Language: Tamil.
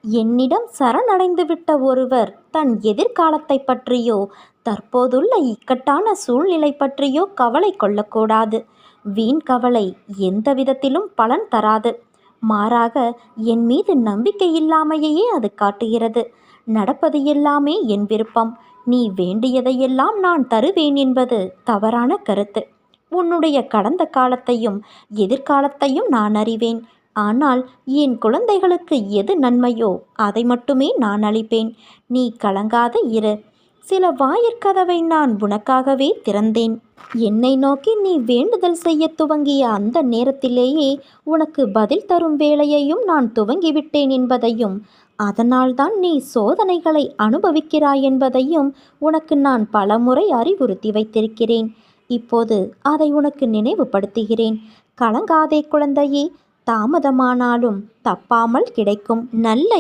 என்னிடம் சரணடைந்துவிட்ட ஒருவர் தன் எதிர்காலத்தை பற்றியோ தற்போதுள்ள இக்கட்டான சூழ்நிலை பற்றியோ கவலை கொள்ளக்கூடாது. வீண் கவலை எந்த விதத்திலும் பலன் தராது. மாறாக என் மீது நம்பிக்கை இல்லாமையே அது காட்டுகிறது. நடப்பது எல்லாமே என் விருப்பம், நீ வேண்டியதையெல்லாம் நான் தருவேன் என்பது தவறான கருத்து. உன்னுடைய கடந்த காலத்தையும் எதிர்காலத்தையும் நான் அறிவேன். ஆனால் என் குழந்தைகளுக்கு எது நன்மையோ அதை மட்டுமே நான் அளிப்பேன். நீ கலங்காத இரு. சில வாயிற்கதவை நான் உனக்காகவே திறந்தேன். என்னை நோக்கி நீ வேண்டுதல் செய்ய துவங்கிய அந்த நேரத்திலேயே உனக்கு பதில் தரும் வேலையையும் நான் துவங்கிவிட்டேன் என்பதையும், அதனால்தான் நீ சோதனைகளை அனுபவிக்கிறாய் என்பதையும் உனக்கு நான் பலமுறை அறிவுறுத்தி வைத்திருக்கிறேன். இப்போது அதை உனக்கு நினைவுபடுத்துகிறேன். கலங்காதே குழந்தையே. தாமதமானாலும் தப்பாமல் கிடைக்கும் நல்ல